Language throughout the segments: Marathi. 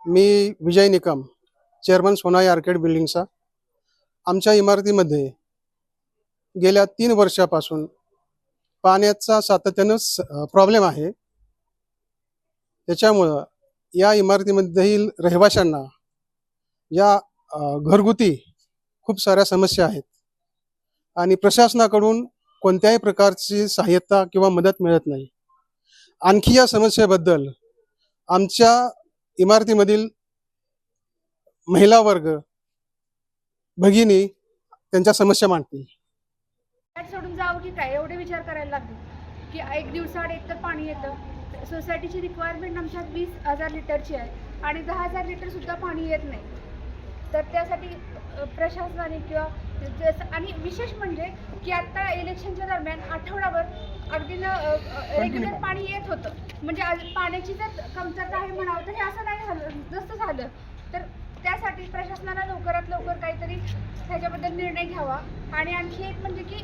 मी विजय निकम, चेअरमन सोनाई आर्केड बिल्डिंगचा. आमच्या इमारतीमध्ये गेल्या 3 वर्षापासून पाण्याचा सातत्यानं प्रॉब्लेम आहे. त्याच्यामुळं या इमारतीमधील रहिवाशांना या घरगुती खूप साऱ्या समस्या आहेत आणि प्रशासनाकडून कोणत्याही प्रकारची सहाय्यता किंवा मदत मिळत नाही. आणखी या समस्येबद्दल आमच्या इमारतीमधील महिला वर्ग, भगिनी त्यांच्या समस्या मांडतील. सोडून जावं की काय एवढे विचार करायला लागले की एक दिवसाआड एक तर पाणी येतं. सोसायटीची रिक्वायरमेंट आमच्यात 20,000 लिटरची आहे आणि 10,000 लिटरसुद्धा पाणी येत नाही. तर त्यासाठी प्रशासनाने किंवा आणि विशेष म्हणजे की आत्ता इलेक्शनच्या दरम्यान आठवडाभर अगदी रेग्युलर पाणी येत होतं. म्हणजे आज पाण्याची जर कमतरता आहे म्हणावं तर हे असं नाही झालं. जसं झालं तर त्यासाठी प्रशासनाला लवकरात लवकर काहीतरी ह्याच्याबद्दल निर्णय घ्यावा. आणि आणखी एक म्हणजे की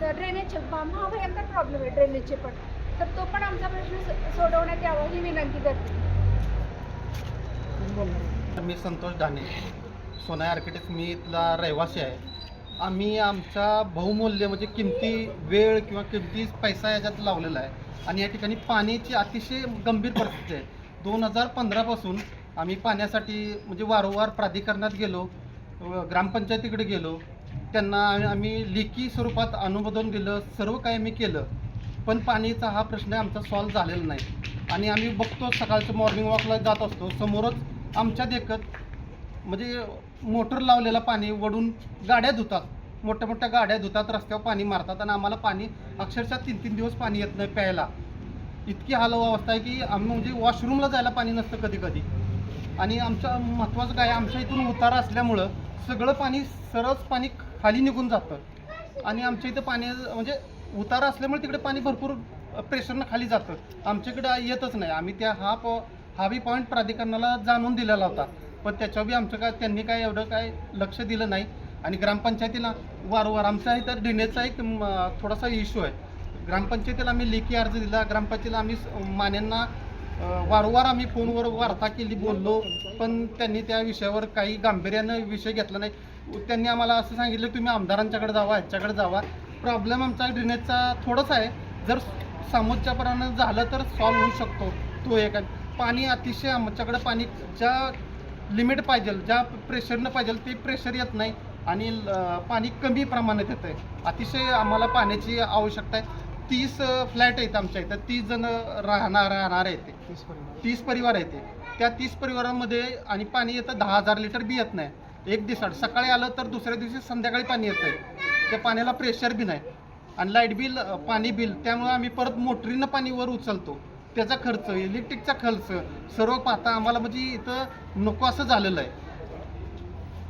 ड्रेनेजचे महाभयंकर प्रॉब्लेम आहे ड्रेनेजचे पण, तर तो पण आमचा प्रश्न सोडवण्यात यावा ही विनंती करते. मी संतोष डाणे, सोनाई आर्किटेक्ट, मी इथला रहिवासी आहे. आम्ही आमचा बहुमूल्य म्हणजे किमती वेळ किंवा किमती पैसा याच्यात लावलेला आहे आणि या ठिकाणी पाण्याची अतिशय गंभीर परिस्थिती आहे. 2015पासून आम्ही पाण्यासाठी म्हणजे वारंवार प्राधिकरणात गेलो, ग्रामपंचायतीकडे गेलो, त्यांना आम्ही लेखी स्वरूपात अनुमोदन दिलं, सर्व काही आम्ही केलं, पण पाणीचा हा प्रश्न आमचा सॉल्व्ह झालेला नाही. आणि आम्ही बघतो सकाळचं मॉर्निंग वॉकला जात असतो, समोरच आमच्या देखत म्हणजे मोटर लावलेलं पाणी वडून गाड्या धुतात, मोठ्या मोठ्या गाड्या धुतात, रस्त्यावर पाणी मारतात आणि आम्हाला पाणी अक्षरशः 3-3 दिवस पाणी येत नाही प्यायला. इतकी हाल अवस्था आहे की आम्ही म्हणजे वॉशरूमला जायला पाणी नसतं कधी कधी. आणि आमच्या महत्त्वाचं काय, आमच्या इथून उतारा असल्यामुळं सगळं पाणी सरस पाणी खाली निघून जातं आणि आमच्या इथं पाणी म्हणजे उतारा असल्यामुळे तिकडे पाणी भरपूर प्रेशरनं खाली जातं, आमच्याकडे येतच नाही. आम्ही त्या हावी पॉईंट प्राधिकरणाला जाणून दिलेला होता, पण त्याच्यावर बी आमचं काय त्यांनी काय एवढं काय लक्ष दिलं नाही. आणि ग्रामपंचायतीला वारंवार आमचा इथं ड्रेनेजचा एक थोडासा इश्यू आहे. ग्रामपंचायतीला आम्ही लेखी अर्ज दिला, ग्रामपंचायतीला आम्ही मान्यांना वारंवार आम्ही फोनवर वार्ता केली, बोललो, पण त्यांनी त्या विषयावर काही गांभीर्यानं विषय घेतला नाही. त्यांनी आम्हाला असं सांगितलं तुम्ही आमदारांच्याकडे जावा, ह्याच्याकडे जावा. प्रॉब्लेम आमचा ड्रेनेजचा थोडासा आहे, जर समोरच्याप्रमाणे झालं तर सॉल्व्ह होऊ शकतो. तो एक पाणी अतिशय आमच्याकडे पाणी ज्या लिमिट पाहिजे, ज्या प्रेशरनं पाहिजे ते प्रेशर येत नाही आणि पाणी कमी प्रमाणात येतं आहे. अतिशय आम्हाला पाण्याची आवश्यकता आहे. 30 फ्लॅट आहेत आमच्या इथं, 30 जण राहणार आहेत, 30 परिवार आहेत. त्या 30 परिवारांमध्ये आणि पाणी येतं 10,000 लिटर बी येत नाही एक दिवसाड. सकाळी आलं तर दुसऱ्या दिवशी संध्याकाळी पाणी येतं आहे. त्या पाण्याला प्रेशर बी नाही आणि लाईट बिल, पाणी बिल, त्यामुळे आम्ही परत मोटरीनं पाणी वर उचलतो, त्याचा खर्च, इलेक्ट्रिकचा खर्च सर्व पाहता आम्हाला म्हणजे इथं नको असं झालेलं आहे.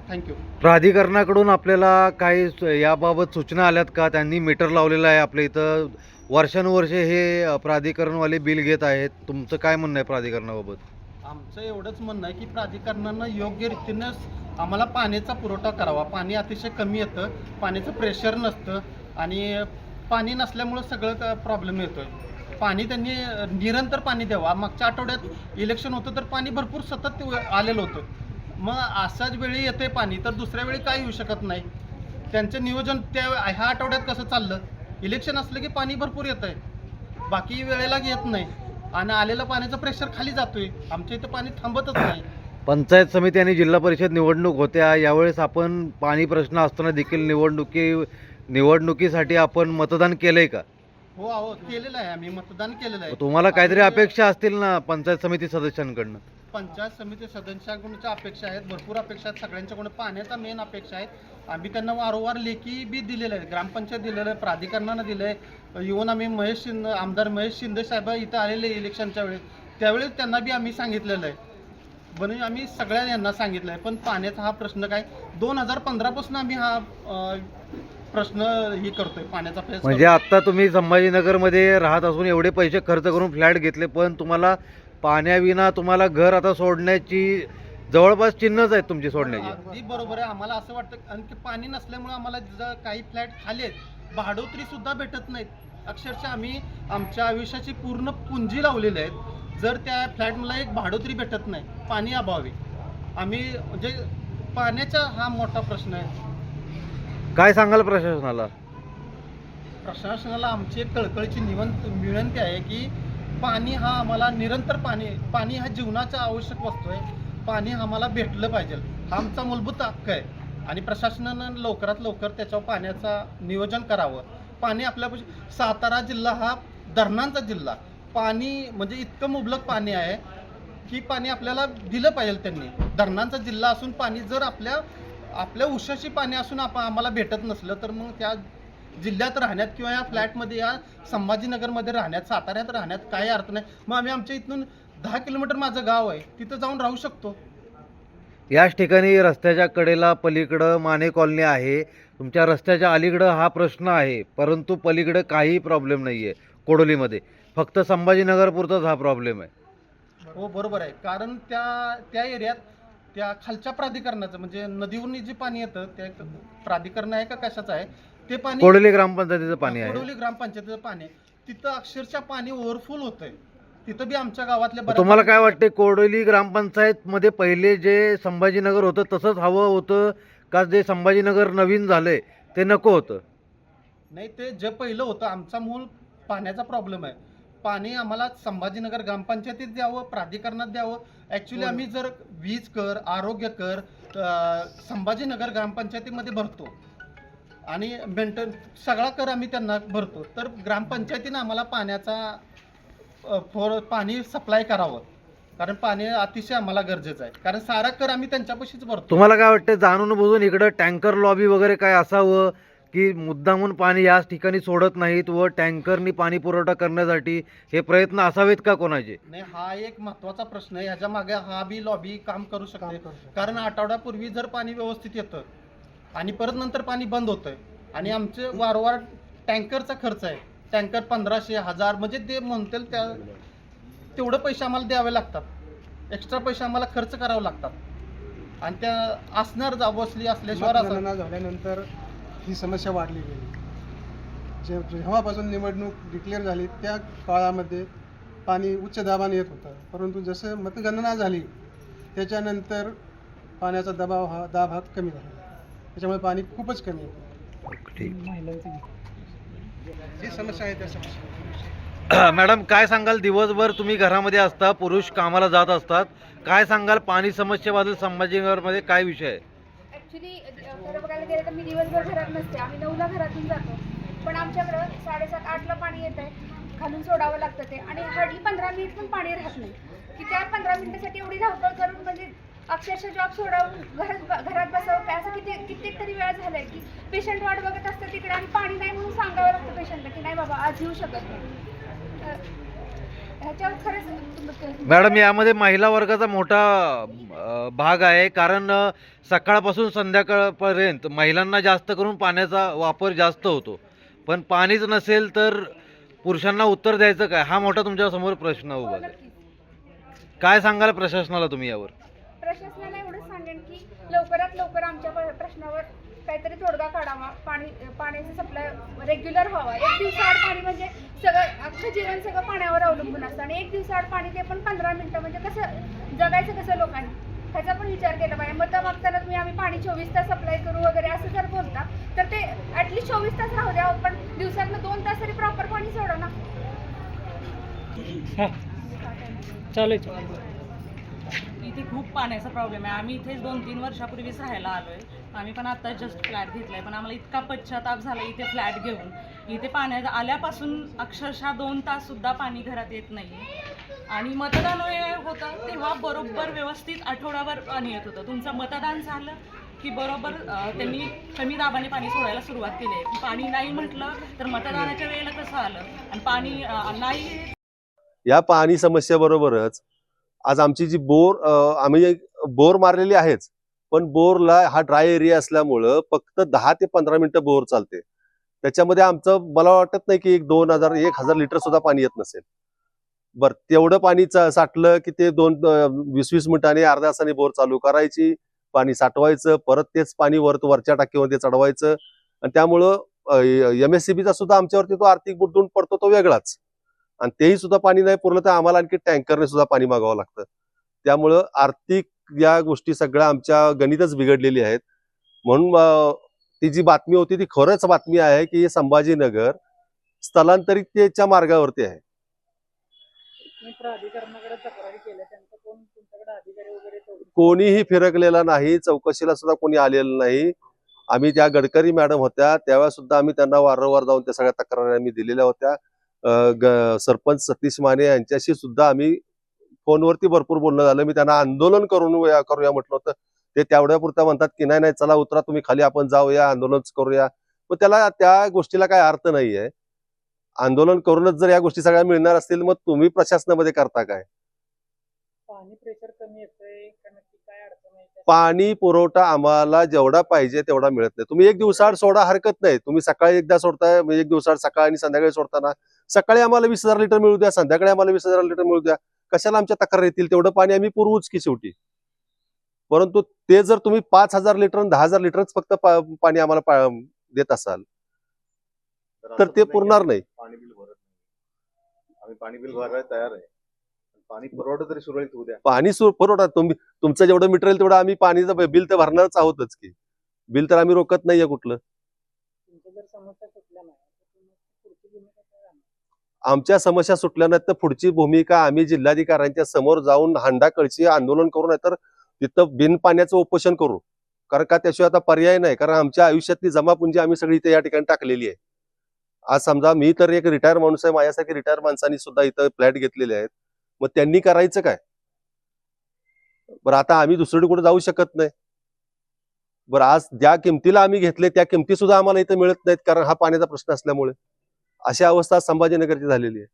थँक्यू. प्राधिकरणाकडून आपल्याला काही याबाबत सूचना आल्यात का? त्यांनी मीटर लावलेलं आहे आपल्या इथं, वर्षानुवर्षे हे प्राधिकरणवाले बिल घेत आहेत. तुमचं काय म्हणणं आहे प्राधिकरणाबाबत? आमचं एवढंच म्हणणं आहे की प्राधिकरणानं योग्य रीतीनं आम्हाला पाण्याचा पुरवठा करावा. पाणी अतिशय कमी येतं, पाण्याचं प्रेशर नसतं आणि पाणी नसल्यामुळं सगळं प्रॉब्लेम येतो आहे. पाणी त्यांनी निरंतर पाणी द्यावा. मागच्या आठवड्यात इलेक्शन होतं तर पाणी भरपूर सतत आलेलं होतं. मग अशाच वेळी येते पाणी तर दुसऱ्या वेळी काय येऊ शकत नाही. त्यांचं नियोजन ह्या आठवड्यात कसं चाललं, इलेक्शन असलं की पाणी भरपूर येतं आहे, बाकी वेळेला येत नाही आणि आलेलं पाण्याचं प्रेशर खाली जातोय. आमच्या इथं पाणी थांबतच नाही. पंचायत समिती आणि जिल्हा परिषद निवडणूक होत्या, यावेळेस आपण पाणी प्रश्न असताना देखील निवडणुकीसाठी आपण मतदान केलंय का? हो केलेलं आहे, आम्ही मतदान केलेलं आहे. तुम्हाला काहीतरी अपेक्षा असतील ना पंचायत समिती सदस्यांकडनं? पंचायत समिती सदस्यांकडून अपेक्षा आहेत, भरपूर अपेक्षा आहेत सगळ्यांच्याकडून. पाण्याचा मेन अपेक्षा आहेत. आम्ही त्यांना वारंवार लेखी बी दिलेलं आहे, ग्रामपंचायत दिलेलं आहे, प्राधिकरणानं दिलं आहे. येऊन आम्ही आमदार महेश शिंदे साहेब इथं आलेले इलेक्शनच्या वेळेस, त्यावेळेस त्यांना बी आम्ही सांगितलेलं आहे, म्हणून आम्ही सगळ्या यांना सांगितलं आहे. पण पाण्याचा हा प्रश्न काय 2015पासून आम्ही हा प्रश्न ही करतोय, पाण्याचा प्रश्न. म्हणजे आता तुम्ही संभाजीनगरमध्ये राहत असून एवढे पैसे खर्च करून फ्लॅट घेतले, पण तुम्हाला पाण्याविना तुम्हाला घर आता सोडण्याची जवळपास चिन्हच आहेत तुमची सोडण्याची. अगदी बरोबर आहे. आम्हाला असं वाटतं आणखी पाणी नसल्यामुळे आम्हाला काही फ्लॅट खाली आहेत, भाडोत्री सुद्धा भेटत नाहीत. अक्षरशः आम्ही आमच्या आयुष्याची पूर्ण पुंजी लावलेली आहेत. जर त्या फ्लॅटला एक भाडोत्री भेटत नाही, पाणी अभावी, आम्ही म्हणजे पाण्याचा हा मोठा प्रश्न आहे. काय सांगाल प्रशासनाला? प्रशासनाला आमची एक कळकळीची विनंती आहे की पाणी हा आम्हाला निरंतर पाणी हा जीवनाचा आवश्यक वस्तू आहे. पाणी आम्हाला भेटलं पाहिजे, हा आमचा मूलभूत हक्क आहे आणि प्रशासनानं लवकरात लवकर त्याच्यावर पाण्याचा नियोजन करावं. पाणी आपल्यापाशी, सातारा जिल्हा हा धरणांचा जिल्हा, पाणी म्हणजे इतकं मुबलक पाणी आहे की पाणी आपल्याला दिलं पाहिजे त्यांनी. धरणांचा जिल्हा असून पाणी जर आपल्या उशाशी पाणी असून आम्हाला भेटत नसलं तर मग त्या जिल्ह्यात राहण्यात किंवा या फ्लॅटमध्ये या संभाजीनगरमध्ये राहण्यात, साताऱ्यात राहण्यात काही अर्थ नाही. मग आम्ही आमच्या इथून 10 किलोमीटर माझं गाव आहे, तिथं जाऊन राहू शकतो. याच ठिकाणी रस्त्याच्या कडेला पलीकडं माने कॉलनी आहे, तुमच्या रस्त्याच्या अलीकडं हा प्रश्न आहे, परंतु पलीकडं काही प्रॉब्लेम नाही आहे कोडोलीमध्ये, फक्त संभाजीनगरपुरताच हा प्रॉब्लेम आहे. हो बरोबर आहे, कारण त्या एरियात त्या खालच्या प्राधिकरणाचं म्हणजे नदीवरून जे पाणी येतं ते प्राधिकरण आहे का कशाचं आहे ते पाणी, कोडोली ग्रामपंचायतीचं पाणी आहे. कोडोली ग्रामपंचायतीचं पाणी आहे. तिथं अक्षरशः पाणी ओव्हरफुल होतंय. तिथं बी आमच्या गावातले तुम्हाला काय वाटते, कोडोली ग्रामपंचायत मध्ये पहिले जे संभाजीनगर होतं तसंच हवं होतं का जे संभाजीनगर नवीन झालंय ते नको होतं? नाही, ते जे पहिलं होतं आमचा मूळ पाण्याचा प्रॉब्लेम आहे. पाणी आम्हाला संभाजीनगर ग्रामपंचायतीत द्यावं, प्राधिकरणात द्यावं. ॲक्च्युली आम्ही जर वीज कर, आरोग्य कर संभाजीनगर ग्रामपंचायतीमध्ये भरतो आणि मेंटेन सगळा कर आम्ही त्यांना भरतो, तर ग्रामपंचायतीनं आम्हाला पाणी सप्लाय करावं, कारण पाणी अतिशय आम्हाला गरजेचं आहे. कारण सारा कर आम्ही त्यांच्यापाशीच भरतो. तुम्हाला काय वाटतं, जाणून बुजून इकडं टँकर लॉबी वगैरे काय असावं की मुद्दामून पाणी याच ठिकाणी सोडत नाहीत व टँकरनी पाणी पुरवठा करण्यासाठी हे प्रयत्न असावेत का कोणाचे? नाही, हा एक महत्त्वाचा प्रश्न आहे. ह्याच्या मागे हा बी लॉबी काम करू शकते. कारण आठवड्यापूर्वी जर पाणी व्यवस्थित येतं आणि परत नंतर पाणी बंद होतंय आणि आमचे वारंवार टँकरचा खर्च आहे. टँकर 1500, 1000 म्हणजे ते म्हणतील तेवढं पैसे आम्हाला द्यावे लागतात. एक्स्ट्रा पैसे आम्हाला खर्च करावे लागतात आणि त्या असणार असल्याशिवाय मतगणना झाल्यानंतर ही समस्या वाढली गेली. जेव्हापासून निवडणूक डिक्लेअर झाली त्या काळामध्ये पाणी उच्च दाबाने येत होतं, परंतु जसं मतगणना झाली त्याच्यानंतर पाण्याचा दाब हा कमी झाला. त्याच्यामुळे पाणी खूपच कमी येतं. जी समस्या आहे त्या समस्या. मॅडम, काय सांगाल, दिवसभर तुम्ही घरामध्ये असता, पुरुष कामाला जात असतात, काय सांगाल पाणी समस्येबद्दल संभाजीनगरमध्ये काय विषय आहे? ॲक्च्युली खरं बघायला गेलं तर मी दिवसभर घरात नसते. आम्ही 9ला घरातून जातो, पण आमच्याकडं 7:30-8ला पाणी येत आहे. खालून सोडावं लागतं ते आणि हार्डली 15 मिनिट पण पाणी राहत नाही. की त्या 15 मिनिटासाठी एवढी धावपळ करून म्हणजे अक्षरशः जॉब सोडावून घरात बसावं काय असं कित्येक तरी वेळा झालाय की पेशंट वाट बघत असतं तिकडे आणि पाणी नाही म्हणून सांगावं लागतं पेशंटला की नाही बाबा आज येऊ शकत नाही. ह्याच्यावर खरंच मॅडम, यामध्ये महिला वर्गाचा मोठा भाग आहे, कारण सकाळपासून संध्याकाळपर्यंत महिलांना जास्त करून पाण्याचा वापर जास्त होतो, पण पाणीच नसेल तर पुरुषांना उत्तर द्यायचं काय, हा मोठा तुमच्यासमोर प्रश्न उभा आहे. काय सांगाल प्रशासनाला तुम्ही यावर? प्रशासनाला एवढंच सांगेन की लवकरात लवकर आमच्या प्रश्नावर काहीतरी तोडगा काढावा. पाण्याचा सप्लाय रेग्युलर व्हावा. एक दिवसाआड पाणी म्हणजे सगळं अख्खं जीवन सगळं पाण्यावर अवलंबून असतं आणि एक दिवसाआड पाणी ते पण 15 मिनिटं म्हणजे कसं जगायचं कसं लोकांनी, ह्याचा पण विचार केला पाहिजे. मतं मागताना तुम्ही आम्ही पाणी 24 तास सप्लाय करू वगैरे असं जर बोलता तर ते ॲटलिस्ट 24 तास राहू द्या, पण दिवसातनं 2 तास तरी प्रॉपर पाणी सोडा ना. चालेल. इथे खूप पाण्याचा प्रॉब्लेम आहे. आम्ही इथे 2-3 वर्षापूर्वीच राहायला आलो आहे. आम्ही पण आता जस्ट फ्लॅट घेतला आहे, पण आम्हाला इतका पश्चाताप झाला इथे फ्लॅट घेऊन. इथे पाण्यात आल्यापासून अक्षरशः 2 ताससुद्धा पाणी घरात येत नाही. आणि मतदान होतं तेव्हा बरोबर व्यवस्थित आठवड्याभर पाणी येत होतं. तुमचं मतदान झालं की बरोबर त्यांनी कमी दाबाने पाणी सोडायला सुरुवात केली आहे. पाणी नाही म्हटलं तर मतदानाच्या वेळेला कसं आलं आणि पाणी नाही. या पाणी समस्येबरोबरच आज आमची जी आम्ही बोर मारलेली आहेच, पण बोरला हा ड्राय एरिया असल्यामुळं फक्त 10 ते 15 मिनिटं बोर चालते. त्याच्यामध्ये आमचं मला वाटत नाही की 1000 लिटर सुद्धा पाणी येत नसेल. बरं, तेवढं पाणी साठलं की ते 20-20 मिनिटांनी अर्ध्या तासाने बोर चालू करायची, पाणी साठवायचं, परत तेच पाणी वरच्या टाकीमध्ये चढवायचं. आणि त्यामुळं MSCBचा सुद्धा आमच्यावरती तो आर्थिक बुडून पडतो तो वेगळाच. आणि तेही सुद्धा पाणी नाही पुरलं तर आम्हाला आणखी टँकरने सुद्धा पाणी मागावं लागतं. त्यामुळं आर्थिक या गोष्टी सगळ्या आमच्या गणितच बिघडलेली आहेत. म्हणून ती जी बातमी होती ती खरंच बातमी आहे की संभाजीनगर स्थलांतरितेच्या मार्गावरती आहे. कोणीही फिरकलेला नाही, चौकशीला सुद्धा कोणी आलेलं नाही. आम्ही त्या गडकरी मॅडम होत्या त्यावेळेस सुद्धा आम्ही त्यांना वारंवार जाऊन त्या सगळ्या तक्रारी आम्ही दिलेल्या होत्या. सरपंच सतीश माने यांच्याशी सुद्धा आम्ही फोनवरती भरपूर बोलणं झालं. मी त्यांना आंदोलन करूया म्हटलं होतं. ते तेवढ्यापुरता म्हणतात की नाही नाही चला उतरा तुम्ही खाली, आपण जाऊया आंदोलन करूया. पण त्याला त्या गोष्टीला काय अर्थ नाहीये. आंदोलन करूनच जर या गोष्टी सगळ्या मिळणार असतील मग तुम्ही प्रशासनामध्ये करता काय? पाणी प्रेशर कमी येतंय का नक्की काय अडचण आहे? पाणी पुरवठा आम्हाला जेवढा पाहिजे तेवढा मिळत नाही. तुम्ही एक दिवसाआड सोडा हरकत नाही, तुम्ही सकाळी एकदा सोडताय, एक दिवसाआड सकाळी आणि संध्याकाळी सोडताना सकाळी आम्हाला 20,000 लिटर मिळू द्या, संध्याकाळी आम्हाला 20,000 लिटर मिळू द्या. कशाला आमच्या तक्रार येतील? तेवढं पाणी आम्ही पुरवूच की शेवटी. परंतु ते जर तुम्ही 5,000 लिटर आणि 10,000 लिटरच फक्त पाणी आम्हाला देत असाल तर ते पुरणार नाही. पाणी बिल भरत नाही, आम्ही पाणी बिल भरायला तयार आहे. पाणी पुरवठा तरी सुरळीत होऊ द्या. पाणी पुरवठा तुमचं जेवढं मीटर येईल तेवढं आम्ही पाणीचं बिल तर भरणारच आहोतच की. बिल तर आम्ही रोखत नाहीये कुठलं. तुमच्या जर समस्या सुटल्या नाही तर पुढची भूमिका काय राहणार? आमच्या समस्या सुटल्या नाहीत तर पुढची भूमिका आम्ही जिल्हाधिकाऱ्यांच्या समोर जाऊन हांडा कळशी आंदोलन करू, नाही तर तिथं बिन पाण्याचं उपोषण करू. कारण का त्याशिवाय आता पर्याय नाही. कारण आमच्या आयुष्यातली जमापुंजी आम्ही सगळी इथे या ठिकाणी टाकलेली आहे. आज समजा मी तर एक रिटायर माणूस आहे, माझ्यासारखी रिटायर माणसांनी सुद्धा इथं फ्लॅट घेतलेले आहेत. मग त्यांनी करायचं काय? बरं आता आम्ही दुसरीकडे कुठे जाऊ शकत नाही. बरं आज ज्या किमतीला आम्ही घेतले त्या किमती सुद्धा आम्हाला इथं मिळत नाहीत कारण हा पाण्याचा प्रश्न असल्यामुळे. अशी अवस्था संभाजीनगरची झालेली आहे.